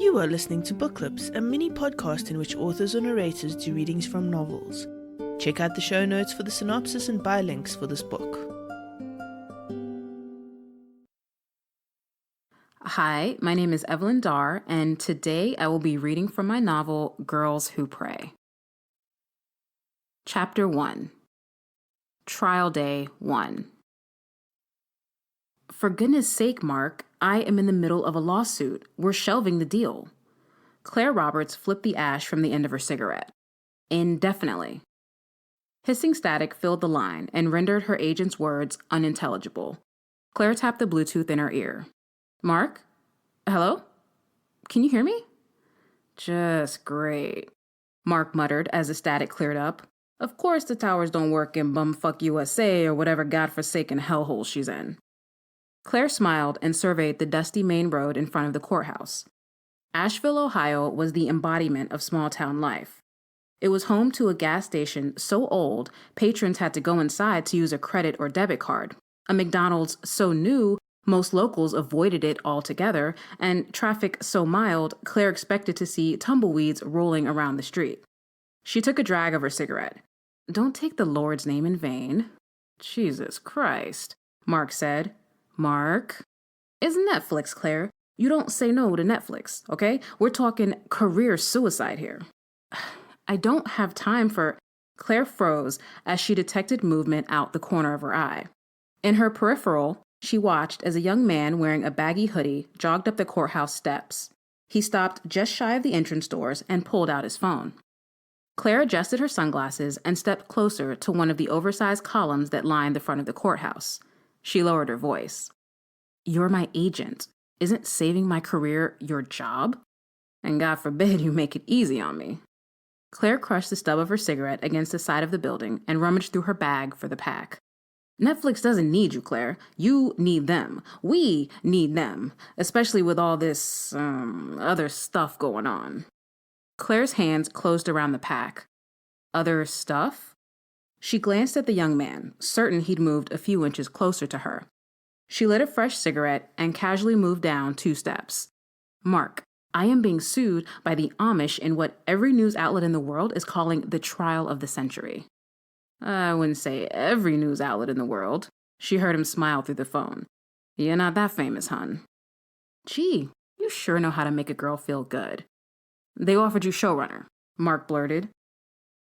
You are listening to Book Clips, a mini podcast in which authors or narrators do readings from novels. Check out the show notes for the synopsis and buy links for this book. Hi, my name is Evelyn Dar, and today I will be reading from my novel, Girls Who Pray. Chapter 1. Trial Day 1. For goodness sake, Mark, I am in the middle of a lawsuit. We're shelving the deal. Claire Roberts flipped the ash from the end of her cigarette. Indefinitely. Hissing static filled the line and rendered her agent's words unintelligible. Claire tapped the Bluetooth in her ear. Mark? Hello? Can you hear me? Just great. Mark muttered as the static cleared up. Of course the towers don't work in bumfuck USA or whatever godforsaken hellhole she's in. Claire smiled and surveyed the dusty main road in front of the courthouse. Asheville, Ohio was the embodiment of small-town life. It was home to a gas station so old, patrons had to go inside to use a credit or debit card, a McDonald's so new, most locals avoided it altogether, and traffic so mild, Claire expected to see tumbleweeds rolling around the street. She took a drag of her cigarette. Don't take the Lord's name in vain. Jesus Christ, Mark said. Mark? It's Netflix, Claire. You don't say no to Netflix, okay? We're talking career suicide here. I don't have time for... Claire froze as she detected movement out the corner of her eye. In her peripheral, she watched as a young man wearing a baggy hoodie jogged up the courthouse steps. He stopped just shy of the entrance doors and pulled out his phone. Claire adjusted her sunglasses and stepped closer to one of the oversized columns that lined the front of the courthouse. She lowered her voice. You're my agent. Isn't saving my career your job? And God forbid you make it easy on me. Claire crushed the stub of her cigarette against the side of the building and rummaged through her bag for the pack. Netflix doesn't need you, Claire. You need them. We need them, especially with all this, other stuff going on. Claire's hands closed around the pack. Other stuff? She glanced at the young man, certain he'd moved a few inches closer to her. She lit a fresh cigarette and casually moved down 2 steps. Mark, I am being sued by the Amish in what every news outlet in the world is calling the trial of the century. I wouldn't say every news outlet in the world. She heard him smile through the phone. You're not that famous, hon. Gee, you sure know how to make a girl feel good. They offered you showrunner, Mark blurted.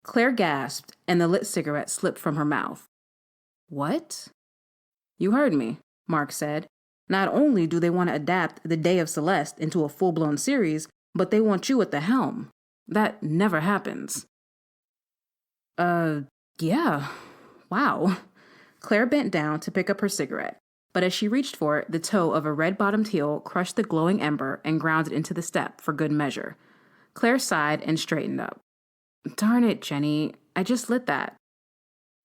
Claire gasped, and the lit cigarette slipped from her mouth. What? You heard me, Mark said. Not only do they want to adapt The Day of Celeste into a full-blown series, but they want you at the helm. That never happens. Yeah. Wow. Claire bent down to pick up her cigarette, but as she reached for it, the toe of a red-bottomed heel crushed the glowing ember and ground it into the step for good measure. Claire sighed and straightened up. Darn it, Jenny. I just lit that.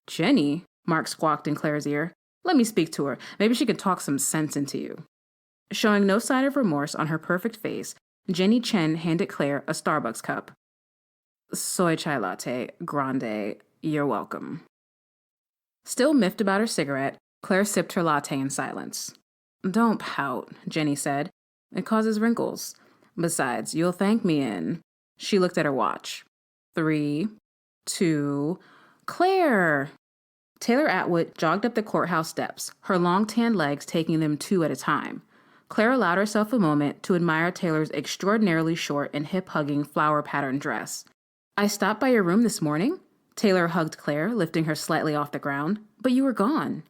Jenny? Mark squawked in Claire's ear. Let me speak to her. Maybe she can talk some sense into you. Showing no sign of remorse on her perfect face, Jenny Chen handed Claire a Starbucks cup. Soy chai latte, grande, you're welcome. Still miffed about her cigarette, Claire sipped her latte in silence. Don't pout, Jenny said. It causes wrinkles. Besides, you'll thank me in... She looked at her watch. 3, 2... Claire! Taylor Atwood jogged up the courthouse steps, her long tan legs taking them 2 at a time. Claire allowed herself a moment to admire Taylor's extraordinarily short and hip-hugging flower-patterned dress. I stopped by your room this morning. Taylor hugged Claire, lifting her slightly off the ground. But you were gone.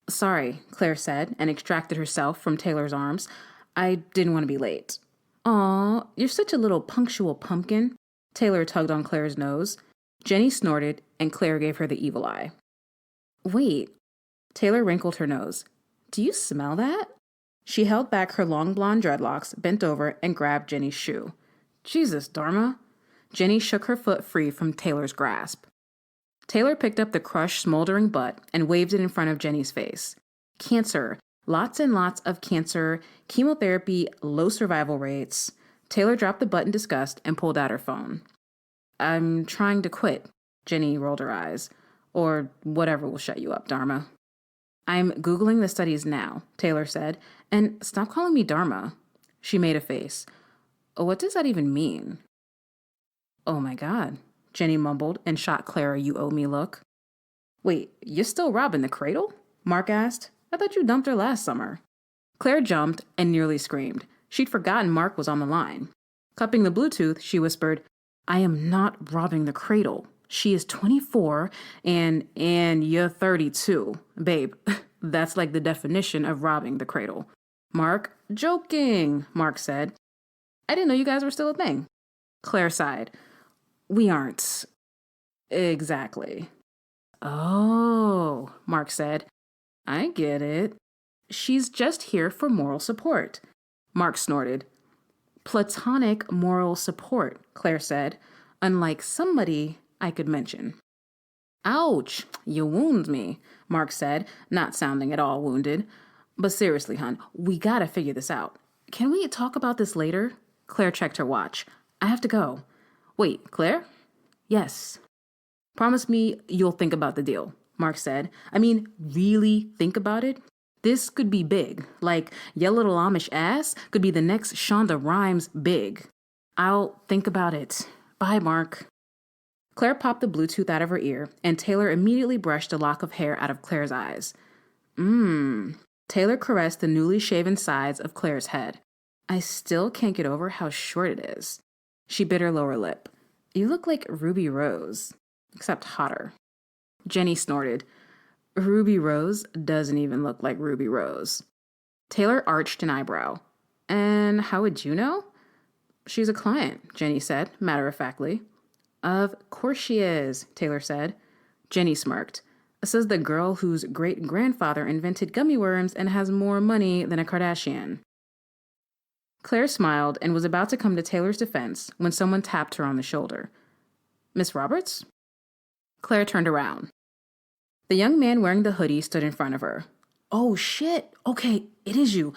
Sorry, Claire said, and extracted herself from Taylor's arms. I didn't want to be late. Aw, you're such a little punctual pumpkin. Taylor tugged on Claire's nose. Jenny snorted, and Claire gave her the evil eye. Wait. Taylor wrinkled her nose. Do you smell that? She held back her long blonde dreadlocks, bent over, and grabbed Jenny's shoe. Jesus, Dharma. Jenny shook her foot free from Taylor's grasp. Taylor picked up the crushed, smoldering butt and waved it in front of Jenny's face. Cancer. Lots and lots of cancer. Chemotherapy. Low survival rates. Taylor dropped the butt in disgust and pulled out her phone. I'm trying to quit. Jenny rolled her eyes. Or whatever will shut you up, Dharma. I'm Googling the studies now, Taylor said, and stop calling me Dharma. She made a face. What does that even mean? Oh my God, Jenny mumbled and shot Claire a "you owe me" look. Wait, you're still robbing the cradle? Mark asked. I thought you dumped her last summer. Claire jumped and nearly screamed. She'd forgotten Mark was on the line. Cupping the Bluetooth, she whispered, I am not robbing the cradle. She is 24 and you're 32. Babe, that's like the definition of robbing the cradle. Mark, joking, Mark said. I didn't know you guys were still a thing. Claire sighed. We aren't. Exactly. Oh, Mark said. I get it. She's just here for moral support. Mark snorted. Platonic moral support, Claire said, unlike somebody I could mention. Ouch, you wound me, Mark said, not sounding at all wounded. But seriously, hon, we gotta figure this out. Can we talk about this later? Claire checked her watch. I have to go. Wait, Claire? Yes. Promise me you'll think about the deal, Mark said. I mean, really think about it? This could be big. Like, your little Amish ass could be the next Shonda Rhimes big. I'll think about it. Bye, Mark. Claire popped the Bluetooth out of her ear, and Taylor immediately brushed a lock of hair out of Claire's eyes. Taylor caressed the newly shaven sides of Claire's head. I still can't get over how short it is. She bit her lower lip. You look like Ruby Rose, except hotter. Jenny snorted. Ruby Rose doesn't even look like Ruby Rose. Taylor arched an eyebrow. And how would you know? She's a client, Jenny said, matter-of-factly. Of course she is, Taylor said. Jenny smirked. Says the girl whose great-grandfather invented gummy worms and has more money than a Kardashian. Claire smiled and was about to come to Taylor's defense when someone tapped her on the shoulder. Miss Roberts? Claire turned around. The young man wearing the hoodie stood in front of her. Oh, shit. Okay, it is you.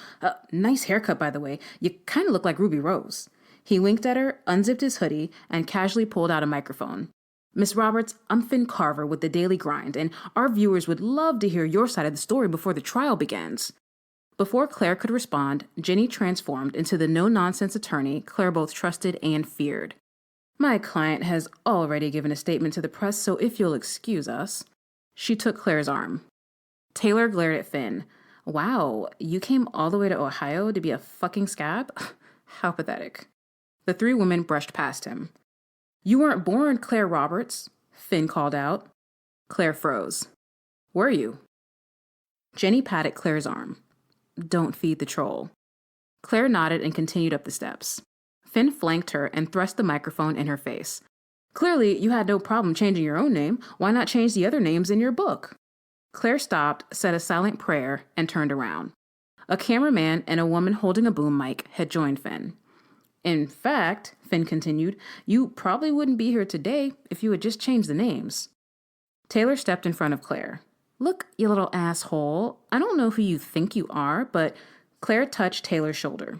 Nice haircut, by the way. You kind of look like Ruby Rose. He winked at her, unzipped his hoodie, and casually pulled out a microphone. Miss Roberts, I'm Finn Carver with The Daily Grind, and our viewers would love to hear your side of the story before the trial begins. Before Claire could respond, Jenny transformed into the no-nonsense attorney Claire both trusted and feared. My client has already given a statement to the press, so if you'll excuse us. She took Claire's arm. Taylor glared at Finn. Wow, you came all the way to Ohio to be a fucking scab? How pathetic. The three women brushed past him. You weren't born, Claire Roberts, Finn called out. Claire froze. Were you? Jenny patted Claire's arm. Don't feed the troll. Claire nodded and continued up the steps. Finn flanked her and thrust the microphone in her face. Clearly, you had no problem changing your own name. Why not change the other names in your book? Claire stopped, said a silent prayer, and turned around. A cameraman and a woman holding a boom mic had joined Finn. In fact, Finn continued, you probably wouldn't be here today if you had just changed the names. Taylor stepped in front of Claire. Look, you little asshole. I don't know who you think you are, but Claire touched Taylor's shoulder.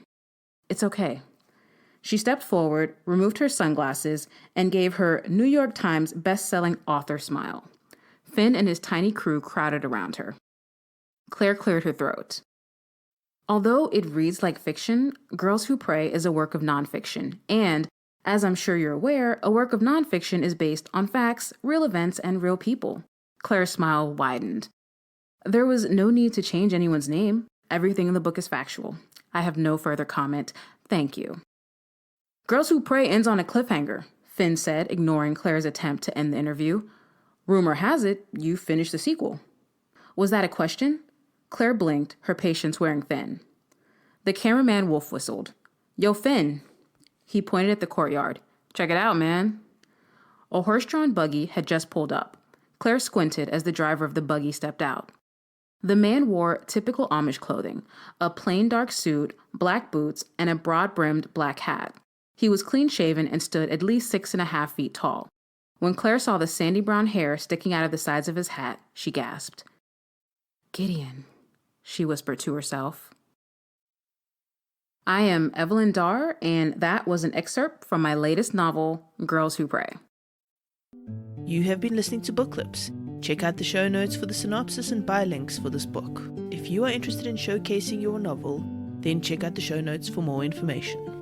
It's okay. She stepped forward, removed her sunglasses, and gave her New York Times bestselling author smile. Finn and his tiny crew crowded around her. Claire cleared her throat. Although it reads like fiction, Girls Who Pray is a work of nonfiction, and, as I'm sure you're aware, a work of nonfiction is based on facts, real events, and real people. Claire's smile widened. There was no need to change anyone's name. Everything in the book is factual. I have no further comment. Thank you. Girls Who Pray ends on a cliffhanger, Finn said, ignoring Claire's attempt to end the interview. Rumor has it you finished the sequel. Was that a question? Claire blinked, her patience wearing thin. The cameraman wolf whistled. Yo, Finn. He pointed at the courtyard. Check it out, man. A horse-drawn buggy had just pulled up. Claire squinted as the driver of the buggy stepped out. The man wore typical Amish clothing, a plain dark suit, black boots, and a broad-brimmed black hat. He was clean-shaven and stood at least 6.5 feet tall. When Claire saw the sandy brown hair sticking out of the sides of his hat, she gasped. Gideon, she whispered to herself. I am Evelyn Dar, and that was an excerpt from my latest novel, Girls Who Pray. You have been listening to Book Clips. Check out the show notes for the synopsis and buy links for this book. If you are interested in showcasing your novel, then check out the show notes for more information.